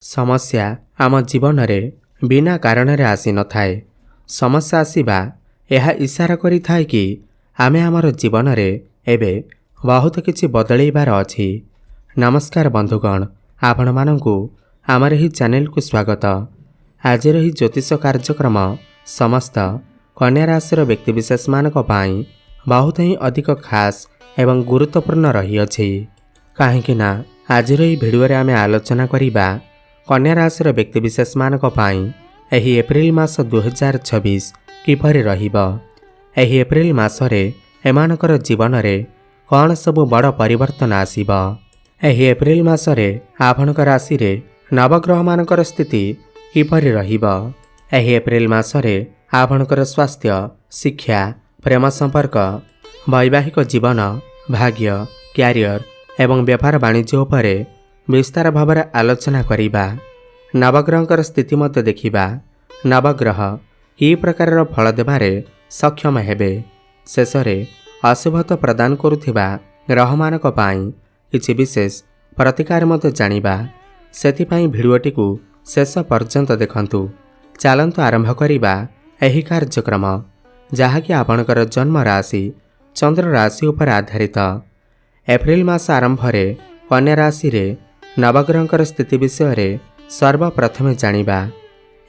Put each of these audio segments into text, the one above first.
ସମସ୍ୟା ଆମ ଜୀବନରେ ବିନା କାରଣରେ ଆସି ନଥାଏ। ସମସ୍ୟା ଆସିବା ଏହା ଇସାରା କରିଥାଏ କି ଆମେ ଆମର ଜୀବନରେ ଏବେ ବହୁତ କିଛି ବଦଳେଇବାର ଅଛି। ନମସ୍କାର ବନ୍ଧୁଗଣ, ଆପଣମାନଙ୍କୁ ଆମର ଏହି ଚ୍ୟାନେଲକୁ ସ୍ୱାଗତ। ଆଜିର ଏହି ଜ୍ୟୋତିଷ କାର୍ଯ୍ୟକ୍ରମ ସମସ୍ତ କନ୍ୟା ରାଶିର ବ୍ୟକ୍ତିବିଶେଷମାନଙ୍କ ପାଇଁ ବହୁତ ହିଁ ଅଧିକ ଖାସ୍ ଏବଂ ଗୁରୁତ୍ୱପୂର୍ଣ୍ଣ ରହିଅଛି। କାହିଁକି ନା ଆଜିର ଏହି ଭିଡ଼ିଓରେ ଆମେ ଆଲୋଚନା କରିବା କନ୍ୟା ରାଶିର ବ୍ୟକ୍ତିବିଶେଷମାନଙ୍କ ପାଇଁ ଏହି ଏପ୍ରିଲ ମାସ 2026 କିପରି ରହିବ। ଏହି ଏପ୍ରିଲ ମାସରେ ଏମାନଙ୍କର ଜୀବନରେ କ'ଣ ସବୁ ବଡ଼ ପରିବର୍ତ୍ତନ ଆସିବ। ଏହି ଏପ୍ରିଲ ମାସରେ ଆପଣଙ୍କ ରାଶିରେ ନବଗ୍ରହମାନଙ୍କର ସ୍ଥିତି କିପରି ରହିବ। ଏହି ଏପ୍ରିଲ ମାସରେ ଆପଣଙ୍କର ସ୍ୱାସ୍ଥ୍ୟ, ଶିକ୍ଷା, ପ୍ରେମ ସମ୍ପର୍କ, ବୈବାହିକ ଜୀବନ, ଭାଗ୍ୟ, କ୍ୟାରିୟର ଏବଂ ବେପାର ବାଣିଜ୍ୟ ଉପରେ ବିସ୍ତାର ଭାବରେ ଆଲୋଚନା କରିବା। ନବଗ୍ରହଙ୍କର ସ୍ଥିତି ମଧ୍ୟ ଦେଖିବା। ନବଗ୍ରହ କି ପ୍ରକାରର ଫଳ ଦେବାରେ ସକ୍ଷମ ହେବେ। ଶେଷରେ ଅଶୁଭତ୍ୱ ପ୍ରଦାନ କରୁଥିବା ଗ୍ରହମାନଙ୍କ ପାଇଁ କିଛି ବିଶେଷ ପ୍ରତିକାର ମଧ୍ୟ ଜାଣିବା। ସେଥିପାଇଁ ଭିଡ଼ିଓଟିକୁ ଶେଷ ପର୍ଯ୍ୟନ୍ତ ଦେଖନ୍ତୁ। ଚାଲନ୍ତୁ ଆରମ୍ଭ କରିବା ଏହି କାର୍ଯ୍ୟକ୍ରମ, ଯାହାକି ଆପଣଙ୍କର ଜନ୍ମ ରାଶି ଚନ୍ଦ୍ର ରାଶି ଉପରେ ଆଧାରିତ। ଏପ୍ରିଲ ମାସ ଆରମ୍ଭରେ କନ୍ୟା ରାଶିରେ ନବଗ୍ରହଙ୍କର ସ୍ଥିତି ବିଷୟରେ ସର୍ବପ୍ରଥମେ ଜାଣିବା।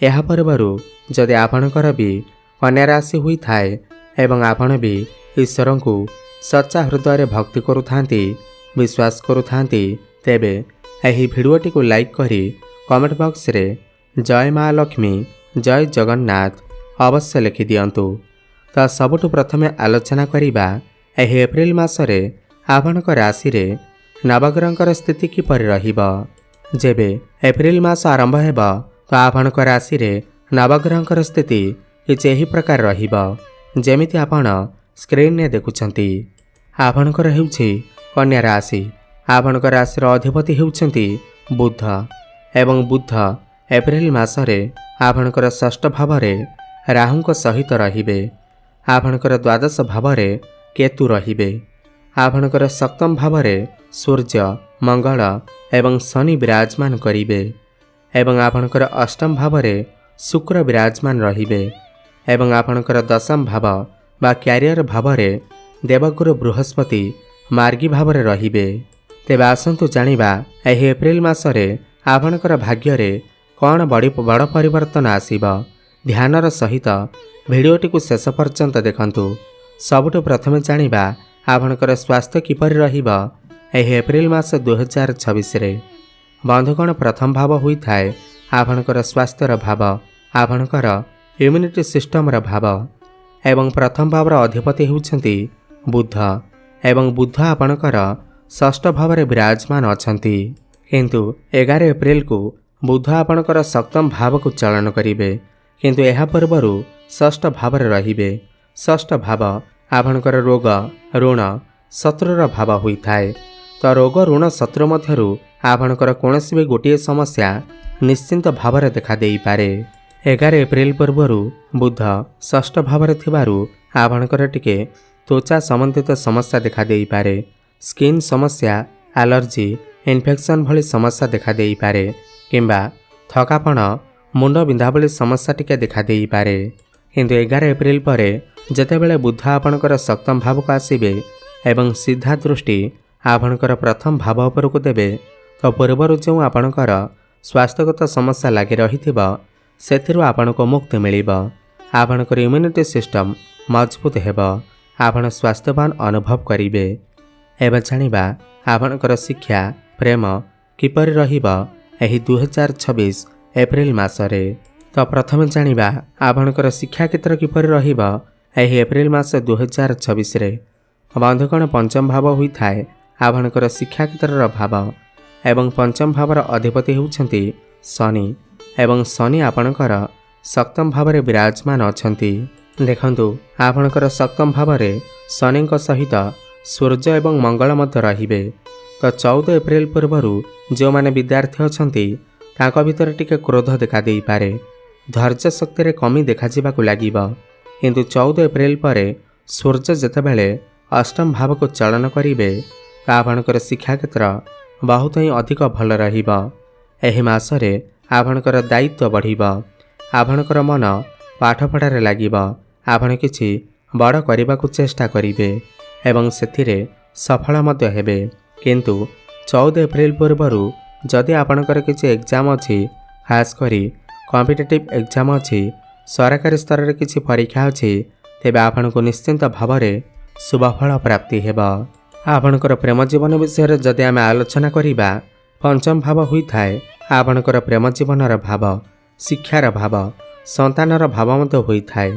ଏହା ପୂର୍ବରୁ ଯଦି ଆପଣଙ୍କର ବି କନ୍ୟା ରାଶି ହୋଇଥାଏ ଏବଂ ଆପଣ ବି ଈଶ୍ୱରଙ୍କୁ ସଚ୍ଚା ହୃଦୟରେ ଭକ୍ତି କରୁଥାନ୍ତି, ବିଶ୍ୱାସ କରୁଥାନ୍ତି, ତେବେ ଏହି ଭିଡ଼ିଓଟିକୁ ଲାଇକ୍ କରି କମେଣ୍ଟ ବକ୍ସରେ ଜୟ ମା ଲକ୍ଷ୍ମୀ, ଜୟ ଜଗନ୍ନାଥ ଅବଶ୍ୟ ଲେଖିଦିଅନ୍ତୁ। ତ ସବୁଠୁ ପ୍ରଥମେ ଆଲୋଚନା କରିବା ଏହି ଏପ୍ରିଲ ମାସରେ ଆପଣଙ୍କ ରାଶିରେ ନବଗ୍ରହଙ୍କର ସ୍ଥିତି କିପରି ରହିବ। ଯେବେ ଏପ୍ରିଲ ମାସ ଆରମ୍ଭ ହେବ ତ ଆପଣଙ୍କ ରାଶିରେ ନବଗ୍ରହଙ୍କର ସ୍ଥିତି କିଛି ଏହି ପ୍ରକାର ରହିବ, ଯେମିତି ଆପଣ ସ୍କ୍ରିନରେ ଦେଖୁଛନ୍ତି। ଆପଣଙ୍କର ହେଉଛି କନ୍ୟା ରାଶି। ଆପଣଙ୍କ ରାଶିର ଅଧିପତି ହେଉଛନ୍ତି ବୁଧ ଏବଂ ବୁଧ ଏପ୍ରିଲ ମାସରେ ଆପଣଙ୍କର ଷଷ୍ଠ ଭାବରେ ରାହୁଙ୍କ ସହିତ ରହିବେ। ଆପଣଙ୍କର ଦ୍ୱାଦଶ ଭାବରେ କେତୁ ରହିବେ। ଆପଣଙ୍କର ସପ୍ତମ ଭାବରେ ସୂର୍ଯ୍ୟ, ମଙ୍ଗଳ ଏବଂ ଶନି ବିରାଜମାନ କରିବେ ଏବଂ ଆପଣଙ୍କର ଅଷ୍ଟମ ଭାବରେ ଶୁକ୍ର ବିରାଜମାନ ରହିବେ ଏବଂ ଆପଣଙ୍କର ଦଶମ ଭାବ ବା କ୍ୟାରିୟର ଭାବରେ ଦେବଗୁରୁ ବୃହସ୍ପତି ମାର୍ଗୀ ଭାବରେ ରହିବେ। ତେବେ ଆସନ୍ତୁ ଜାଣିବା ଏହି ଏପ୍ରିଲ ମାସରେ ଆପଣଙ୍କର ଭାଗ୍ୟରେ କ'ଣ ବଡ଼ ପରିବର୍ତ୍ତନ ଆସିବ। ଧ୍ୟାନର ସହିତ ଭିଡ଼ିଓଟିକୁ ଶେଷ ପର୍ଯ୍ୟନ୍ତ ଦେଖନ୍ତୁ। ସବୁଠୁ ପ୍ରଥମେ ଜାଣିବା ଆପଣଙ୍କର ସ୍ୱାସ୍ଥ୍ୟ କିପରି ରହିବ ଏହି ଏପ୍ରିଲ ମାସ 2026ରେ। ବନ୍ଧୁଗଣ, ପ୍ରଥମ ଭାବ ହୋଇଥାଏ ଆପଣଙ୍କର ସ୍ୱାସ୍ଥ୍ୟର ଭାବ, ଆପଣଙ୍କର ଇମ୍ୟୁନିଟି ସିଷ୍ଟମର ଭାବ ଏବଂ ପ୍ରଥମ ଭାବର ଅଧିପତି ହେଉଛନ୍ତି ବୁଧ ଏବଂ ବୁଧ ଆପଣଙ୍କର ଷଷ୍ଠ ଭାବରେ ବିରାଜମାନ ଅଛନ୍ତି। କିନ୍ତୁ 11 ଏପ୍ରିଲକୁ ବୁଧ ଆପଣଙ୍କର ସପ୍ତମ ଭାବକୁ ଚଳନ କରିବେ, କିନ୍ତୁ ଏହା ପୂର୍ବରୁ ଷଷ୍ଠ ଭାବରେ ରହିବେ। ଷଷ୍ଠ ଭାବ ଆପଣଙ୍କର ରୋଗ, ଋଣ, ଶତ୍ରୁର ଭାବ ହୋଇଥାଏ। ତ ରୋଗ, ଋଣ, ଶତ୍ରୁ ମଧ୍ୟରୁ ଆପଣଙ୍କର କୌଣସି ବି ଗୋଟିଏ ସମସ୍ୟା ନିଶ୍ଚିନ୍ତ ଭାବରେ ଦେଖାଦେଇପାରେ। 11 ଏପ୍ରିଲ ପୂର୍ବରୁ ବୁଧ ଷଷ୍ଠ ଭାବରେ ଥିବାରୁ ଆପଣଙ୍କର ଟିକେ ତ୍ୱଚା ସମ୍ବନ୍ଧିତ ସମସ୍ୟା ଦେଖାଦେଇପାରେ। ସ୍କିନ୍ ସମସ୍ୟା, ଆଲର୍ଜି, ଇନଫେକ୍ସନ୍ ଭଳି ସମସ୍ୟା ଦେଖାଦେଇପାରେ କିମ୍ବା ଥକାପଣ, ମୁଣ୍ଡ ବିନ୍ଧା ଭଳି ସମସ୍ୟା ଟିକେ ଦେଖାଦେଇପାରେ। କିନ୍ତୁ 11 ଏପ୍ରିଲ ପରେ ଯେତେବେଳେ ବୁଧ ଆପଣଙ୍କର ସପ୍ତମ ଭାବକୁ ଆସିବେ ଏବଂ ସିଧା ଦୃଷ୍ଟି ଆପଣଙ୍କର ପ୍ରଥମ ଭାବ ଉପରକୁ ଦେବେ, ତ ପୂର୍ବରୁ ଯେଉଁ ଆପଣଙ୍କର ସ୍ୱାସ୍ଥ୍ୟଗତ ସମସ୍ୟା ଲାଗି ରହିଥିବ ସେଥିରୁ ଆପଣଙ୍କୁ ମୁକ୍ତି ମିଳିବ। ଆପଣଙ୍କର ଇମ୍ୟୁନିଟି ସିଷ୍ଟମ ମଜବୁତ ହେବ, ଆପଣ ସ୍ୱାସ୍ଥ୍ୟବାନ ଅନୁଭବ କରିବେ। ଏବେ ଜାଣିବା ଆପଣଙ୍କର ଶିକ୍ଷା, ପ୍ରେମ କିପରି ରହିବ ଏହି 2026 ଏପ୍ରିଲ ମାସରେ। ତ ପ୍ରଥମେ ଜାଣିବା ଆପଣଙ୍କର ଶିକ୍ଷା କ୍ଷେତ୍ର କିପରି ରହିବ ଏହି ଏପ୍ରିଲ ମାସ 2026ରେ। ବନ୍ଧୁଗଣ, ପଞ୍ଚମ ଭାବ ହୋଇଥାଏ ଆପଣଙ୍କର ଶିକ୍ଷା କ୍ଷେତ୍ରର ଭାବ ଏବଂ ପଞ୍ଚମ ଭାବର ଅଧିପତି ହେଉଛନ୍ତି ଶନି ଏବଂ ଶନି ଆପଣଙ୍କର ସପ୍ତମ ଭାବରେ ବିରାଜମାନ ଅଛନ୍ତି। ଦେଖନ୍ତୁ, ଆପଣଙ୍କର ସପ୍ତମ ଭାବରେ ଶନିଙ୍କ ସହିତ ସୂର୍ଯ୍ୟ ଏବଂ ମଙ୍ଗଳ ମଧ୍ୟ ରହିବେ। ତ 14 ଏପ୍ରିଲ ପୂର୍ବରୁ ଯେଉଁମାନେ ବିଦ୍ୟାର୍ଥୀ ଅଛନ୍ତି ତାଙ୍କ ଭିତରେ ଟିକେ କ୍ରୋଧ ଦେଖାଦେଇପାରେ, ଧୈର୍ଯ୍ୟ ଶକ୍ତିରେ କମି ଦେଖାଯିବାକୁ ଲାଗିବ। କିନ୍ତୁ 14 ଏପ୍ରିଲ ପରେ ସୂର୍ଯ୍ୟ ଯେତେବେଳେ ଅଷ୍ଟମ ଭାବକୁ ଚଳନ କରିବେ ତ ଆପଣଙ୍କର ଶିକ୍ଷା କ୍ଷେତ୍ର ବହୁତ ହିଁ ଅଧିକ ଭଲ ରହିବ ଏହି ମାସରେ ଆପଣଙ୍କର ଦାୟିତ୍ୱ ବଢ଼ିବ। ଆପଣଙ୍କର ମନ ପାଠପଢ଼ାରେ ଲାଗିବ। ଆପଣ କିଛି ବଡ଼ କରିବାକୁ ଚେଷ୍ଟା କରିବେ ଏବଂ ସେଥିରେ ସଫଳ ମଧ୍ୟ ହେବେ। କିନ୍ତୁ 14 ଏପ୍ରିଲ ପୂର୍ବରୁ ଯଦି ଆପଣଙ୍କର କିଛି ଏକ୍ଜାମ୍ ଅଛି, ଖାସ୍ କରି କମ୍ପିଟେଟିଭ୍ ଏକ୍ଜାମ୍ ଅଛି, ସରକାରୀ ସ୍ତରରେ କିଛି ପରୀକ୍ଷା ଅଛି, ତେବେ ଆପଣଙ୍କୁ ନିଶ୍ଚିନ୍ତ ଭାବରେ ଶୁଭଫଳ ପ୍ରାପ୍ତି ହେବ। ଆପଣଙ୍କର ପ୍ରେମ ଜୀବନ ବିଷୟରେ ଯଦି ଆମେ ଆଲୋଚନା କରିବା, ପଞ୍ଚମ ଭାବ ହୋଇଥାଏ ଆପଣଙ୍କର ପ୍ରେମ ଜୀବନର ଭାବ, ଶିକ୍ଷାର ଭାବ, ସନ୍ତାନର ଭାବ ମଧ୍ୟ ହୋଇଥାଏ।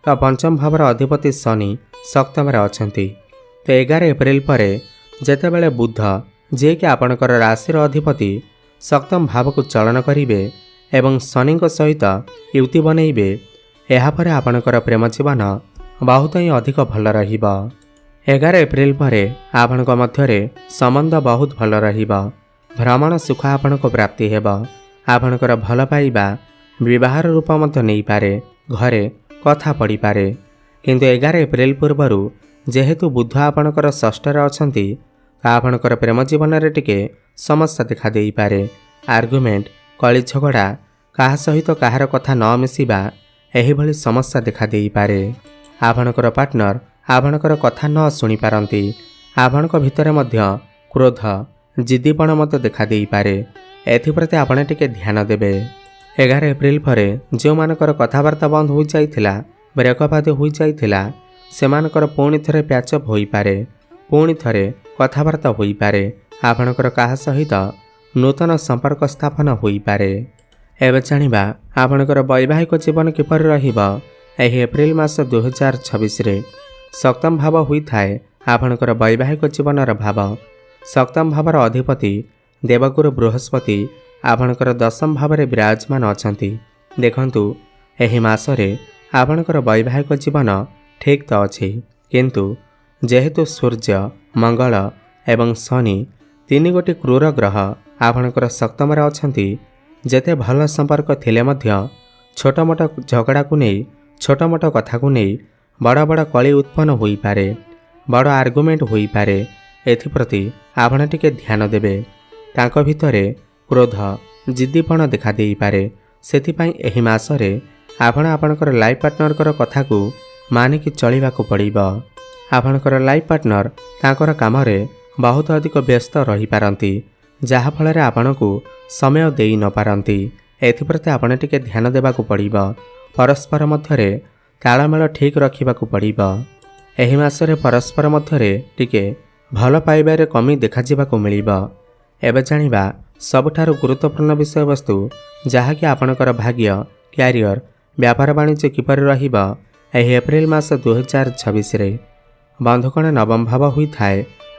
ତ ପଞ୍ଚମ ଭାବର ଅଧିପତି ଶନି ସପ୍ତମରେ ଅଛନ୍ତି। ତ 11 ଏପ୍ରିଲ ପରେ ଯେତେବେଳେ ବୁଧ, ଯିଏକି ଆପଣଙ୍କର ରାଶିର ଅଧିପତି, ସପ୍ତମ ଭାବକୁ ଚଳନ କରିବେ ଏବଂ ଶନିଙ୍କ ସହିତ ୟୁତି ବନେଇବେ, ଏହାପରେ ଆପଣଙ୍କର ପ୍ରେମ ଜୀବନ ବହୁତ ହିଁ ଅଧିକ ଭଲ ରହିବ। 11 ଏପ୍ରିଲ ପରେ ଆପଣଙ୍କ ମଧ୍ୟରେ ସମ୍ବନ୍ଧ ବହୁତ ଭଲ ରହିବ। ଭ୍ରମଣ ସୁଖ ଆପଣଙ୍କୁ ପ୍ରାପ୍ତି ହେବ। ଆପଣଙ୍କର ଭଲ ପାଇବା ବିବାହର ରୂପ ମଧ୍ୟ ନେଇପାରେ, ଘରେ କଥା ପଡ଼ିପାରେ। କିନ୍ତୁ 11 ଏପ୍ରିଲ ପୂର୍ବରୁ ଯେହେତୁ ବୁଧ ଆପଣଙ୍କର ଷଷ୍ଠରେ ଅଛନ୍ତି, ଆପଣଙ୍କର ପ୍ରେମ ଜୀବନରେ ଟିକେ ସମସ୍ୟା ଦେଖାଦେଇପାରେ। ଆର୍ଗୁମେଣ୍ଟ, କଳି ଝଗଡ଼ା, କାହା ସହିତ କାହାର କଥା ନ ମିଶିବା, ଏହିଭଳି ସମସ୍ୟା ଦେଖାଦେଇପାରେ। ଆପଣଙ୍କର ପାର୍ଟନର ଆପଣଙ୍କର କଥା ନ ଶୁଣିପାରନ୍ତି। ଆପଣଙ୍କ ଭିତରେ ମଧ୍ୟ କ୍ରୋଧ, ଜିଦ୍ଦିପଣ ମଧ୍ୟ ଦେଖାଦେଇପାରେ। ଏଥିପ୍ରତି ଆପଣ ଟିକେ ଧ୍ୟାନ ଦେବେ। 11 ଏପ୍ରିଲ ପରେ ଯେଉଁମାନଙ୍କର କଥାବାର୍ତ୍ତା ବନ୍ଦ ହୋଇଯାଇଥିଲା, ବ୍ରେକଅପ୍ ଆଦି ହୋଇଯାଇଥିଲା, ସେମାନଙ୍କର ପୁଣି ଥରେ ପ୍ୟାଚଅପ୍ ହୋଇପାରେ, ପୁଣି ଥରେ କଥାବାର୍ତ୍ତା ହୋଇପାରେ। ଆପଣଙ୍କର କାହା ସହିତ ନୂତନ ସମ୍ପର୍କ ସ୍ଥାପନ ହୋଇପାରେ। ଏବେ ଜାଣିବା ଆପଣଙ୍କର ବୈବାହିକ ଜୀବନ କିପରି ରହିବ। ଏହି ଏପ୍ରିଲ ମାସ 2026ରେ ସପ୍ତମ ଭାବ ହୋଇଥାଏ ଆପଣଙ୍କର ବୈବାହିକ ଜୀବନର ଭାବ। ସପ୍ତମ ଭାବର ଅଧିପତି ଦେବଗୁରୁ ବୃହସ୍ପତି ଆପଣଙ୍କର ଦଶମ ଭାବରେ ବିରାଜମାନ ଅଛନ୍ତି। ଦେଖନ୍ତୁ, ଏହି ମାସରେ ଆପଣଙ୍କର ବୈବାହିକ ଜୀବନ ଠିକ୍ ତ ଅଛି, କିନ୍ତୁ ଯେହେତୁ ସୂର୍ଯ୍ୟ, ମଙ୍ଗଳ ଏବଂ ଶନି ତିନି ଗୋଟି କ୍ରୂର ଗ୍ରହ ଆପଣଙ୍କର ସପ୍ତମରେ ଅଛନ୍ତି, ଯେତେ ଭଲ ସମ୍ପର୍କ ଥିଲେ ମଧ୍ୟ ଛୋଟ ମୋଟ ଝଗଡ଼ାକୁ ନେଇ, ଛୋଟ ମୋଟ କଥାକୁ ନେଇ ବଡ଼ ବଡ଼ କଳି ଉତ୍ପନ୍ନ ହୋଇପାରେ, ବଡ଼ ଆର୍ଗୁମେଣ୍ଟ ହୋଇପାରେ। ଏଥିପ୍ରତି ଆପଣ ଟିକେ ଧ୍ୟାନ ଦେବେ। ତାଙ୍କ ଭିତରେ କ୍ରୋଧ, ଜିଦ୍ଦିପଣ ଦେଖାଦେଇପାରେ। ସେଥିପାଇଁ ଏହି ମାସରେ ଆପଣ ଆପଣଙ୍କର ଲାଇଫ୍ ପାର୍ଟନରଙ୍କର କଥାକୁ ମାନିକି ଚଳିବାକୁ ପଡ଼ିବ। ଆପଣଙ୍କର ଲାଇଫ୍ ପାର୍ଟନର ତାଙ୍କର କାମରେ ବହୁତ ଅଧିକ ବ୍ୟସ୍ତ ରହିପାରନ୍ତି, ଯାହାଫଳରେ ଆପଣଙ୍କୁ ସମୟ ଦେଇ ନପାରନ୍ତି। ଏଥିପ୍ରତି ଆପଣ ଟିକେ ଧ୍ୟାନ ଦେବାକୁ ପଡ଼ିବ। ପରସ୍ପର ମଧ୍ୟରେ ତାଳମେଳ ଠିକ୍ ରଖିବାକୁ ପଡ଼ିବ। ଏହି ମାସରେ ପରସ୍ପର ମଧ୍ୟରେ ଟିକେ ଭଲ ପାଇବାରେ କମି ଦେଖାଯିବାକୁ ମିଳିବ। ଏବେ ଜାଣିବା ସବୁଠାରୁ ଗୁରୁତ୍ୱପୂର୍ଣ୍ଣ ବିଷୟବସ୍ତୁ, ଯାହାକି ଆପଣଙ୍କର ଭାଗ୍ୟ, କ୍ୟାରିୟର, ବ୍ୟାପାର ବାଣିଜ୍ୟ କିପରି ରହିବ ଏହି ଏପ୍ରିଲ ମାସ 2026ରେ। ବନ୍ଧୁଗଣ, ନବମ ଭାବ ହୋଇଥାଏ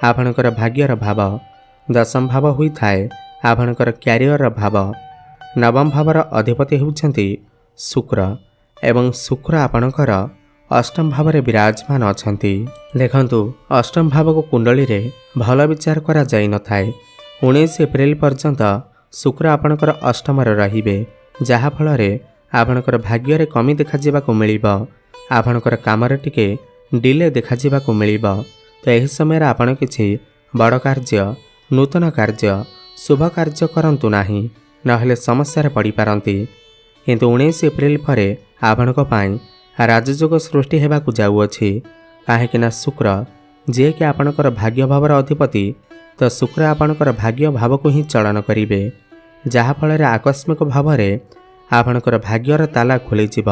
ଆପଣଙ୍କର ଭାଗ୍ୟର ଭାବ, ଦଶମ ଭାବ ହୋଇଥାଏ ଆପଣଙ୍କର କ୍ୟାରିୟରର ଭାବ। ନବମ ଭାବର ଅଧିପତି ହେଉଛନ୍ତି ଶୁକ୍ର ଏବଂ ଶୁକ୍ର ଆପଣଙ୍କର ଅଷ୍ଟମ ଭାବରେ ବିରାଜମାନ ଅଛନ୍ତି। ଦେଖନ୍ତୁ, ଅଷ୍ଟମ ଭାବକୁ କୁଣ୍ଡଳୀରେ ଭଲ ବିଚାର କରାଯାଇନଥାଏ। 19 ଏପ୍ରିଲ ପର୍ଯ୍ୟନ୍ତ ଶୁକ୍ର ଆପଣଙ୍କର ଅଷ୍ଟମରେ ରହିବେ, ଯାହାଫଳରେ ଆପଣଙ୍କର ଭାଗ୍ୟରେ କମି ଦେଖାଯିବାକୁ ମିଳିବ। ଆପଣଙ୍କର କାମରେ ଟିକେ ଡିଲେ ଦେଖାଯିବାକୁ ମିଳିବ। ତ ଏହି ସମୟରେ ଆପଣ କିଛି ବଡ଼ କାର୍ଯ୍ୟ, ନୂତନ କାର୍ଯ୍ୟ, ଶୁଭ କାର୍ଯ୍ୟ କରନ୍ତୁ ନାହିଁ, ନହେଲେ ସମସ୍ୟାରେ ପଡ଼ିପାରନ୍ତି। କିନ୍ତୁ 19 ଏପ୍ରିଲ ପରେ ଆପଣଙ୍କ ପାଇଁ ରାଜଯୋଗ ସୃଷ୍ଟି ହେବାକୁ ଯାଉଅଛି। କାହିଁକିନା ଶୁକ୍ର, ଯିଏକି ଆପଣଙ୍କର ଭାଗ୍ୟ ଭାବର ଅଧିପତି, ତ ଶୁକ୍ର ଆପଣଙ୍କର ଭାଗ୍ୟ ଭାବକୁ ହିଁ ଚଳନ କରିବେ, ଯାହାଫଳରେ ଆକସ୍ମିକ ଭାବରେ ଆପଣଙ୍କର ଭାଗ୍ୟର ତାଲା ଖୋଲିଯିବ।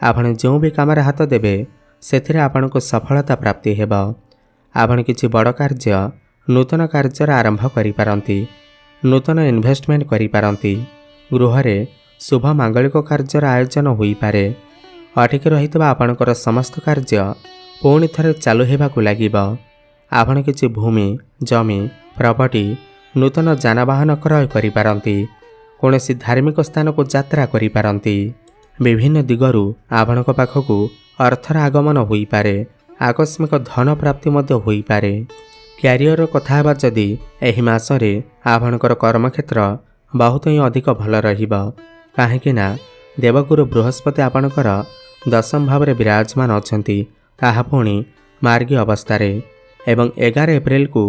ଆପଣ ଯେଉଁ ବି କାମରେ ହାତ ଦେବେ, ସେଥିରେ ଆପଣଙ୍କୁ ସଫଳତା ପ୍ରାପ୍ତି ହେବ। ଆପଣ କିଛି ବଡ଼ କାର୍ଯ୍ୟ, ନୂତନ କାର୍ଯ୍ୟର ଆରମ୍ଭ କରିପାରନ୍ତି, ନୂତନ ଇନଭେଷ୍ଟମେଣ୍ଟ କରିପାରନ୍ତି। ଗୃହରେ ଶୁଭ ମାଙ୍ଗଳିକ କାର୍ଯ୍ୟର ଆୟୋଜନ ହୋଇପାରେ। ଅଟକି ରହିଥିବା ଆପଣଙ୍କର ସମସ୍ତ କାର୍ଯ୍ୟ ପୁଣି ଥରେ ଚାଲୁ ହେବାକୁ ଲାଗିବ। ଆପଣ କିଛି ଭୂମି, ଜମି, ପ୍ରପର୍ଟି, ନୂତନ ଯାନବାହନ କ୍ରୟ କରିପାରନ୍ତି। କୌଣସି ଧାର୍ମିକ ସ୍ଥାନକୁ ଯାତ୍ରା କରିପାରନ୍ତି। ବିଭିନ୍ନ ଦିଗରୁ ଆପଣଙ୍କ ପାଖକୁ ଅର୍ଥର ଆଗମନ ହୋଇପାରେ। ଆକସ୍ମିକ ଧନ ପ୍ରାପ୍ତି ମଧ୍ୟ ହୋଇପାରେ। କ୍ୟାରିୟର କଥା ହେବା ଯଦି, ଏହି ମାସରେ ଆପଣଙ୍କର କର୍ମକ୍ଷେତ୍ର ବହୁତ ହିଁ ଅଧିକ ଭଲ ରହିବ। କାହିଁକିନା ଦେବଗୁରୁ ବୃହସ୍ପତି ଆପଣଙ୍କର ଦଶମ ଭାବରେ ବିରାଜମାନ ଅଛନ୍ତି, ତାହା ପୁଣି ମାର୍ଗୀ ଅବସ୍ଥାରେ। ଏବଂ 11 ଏପ୍ରିଲକୁ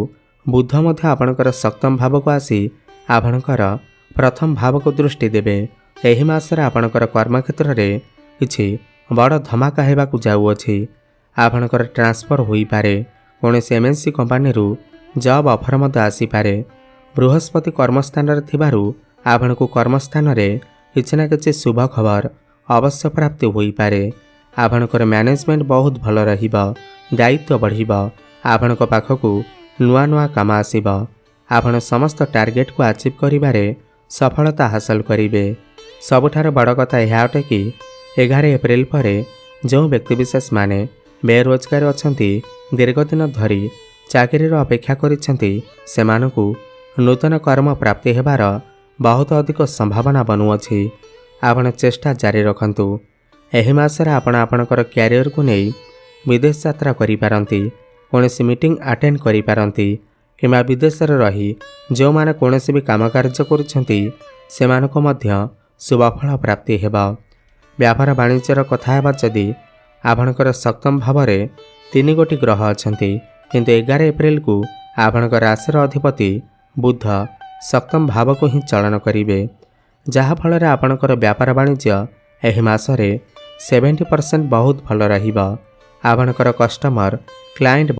ବୁଧ ମଧ୍ୟ ଆପଣଙ୍କର ସପ୍ତମ ଭାବକୁ ଆସି ଆପଣଙ୍କର प्रथम भाव को दृष्टि देवे। एही मासरे आपणकर कर्मक्षेत्र में किछि बड़ धमाका हेबाकु जाउअछि। आपणकर ट्रांसफर होई पारे। कौनसी एमएनसी कंपनी जॉब ऑफर मध्य आसी पारे। बृहस्पति कर्मस्थान थिबारु आपणकु कर्मस्थान रे किछि ना किछि शुभ खबर अवश्य प्राप्ति होई पारे। आपणकर मैनेजमेंट बहुत भल रहिबा। दायित्व बढ़िबा। आपणक पाखकु नुआ नुआ काम आसीबा। आपण समस्त टार्गेट को अचीव करिबारे सफलता हासिल करिवे। सबुठार बड़ कथा यह अटे कि 11 एप्रिल पर जो व्यक्तिविशेष माने बेरोजगार अछंती दीर्घ दिन धरी चाकरीर अपेक्षा करिसेंती सेमानकु नूतन कर्म प्राप्ति हेबार बहुत अधिक संभावना बनुअछि। आपण चेष्टा जारी रखंतु। एही मासरे आपण आपणकर क्यारियर को नहीं विदेश यात्रा करि पारंती। कौनसी मीटिंग अटेंड करि पारंती किंबा विदेश रही जो माने कौनसी भी काम कार्य करुछंती सेमानको मध्य शुभफल प्राप्ति हेबा। व्यापार वाणिज्यर कथा हेबा जदि आपणकर सप्तम भाव में 3 गोटी ग्रह अछंती किंतु 11 एप्रिल को आपणकर राशिर अधिपति बुध सप्तम भाव को ही चलन करिवे। जहा फल रे आपणकर व्यापार वाणिज्य एही मासरे 70% बहुत भल रहिबा। आपणकर कस्टमर क्लाइंट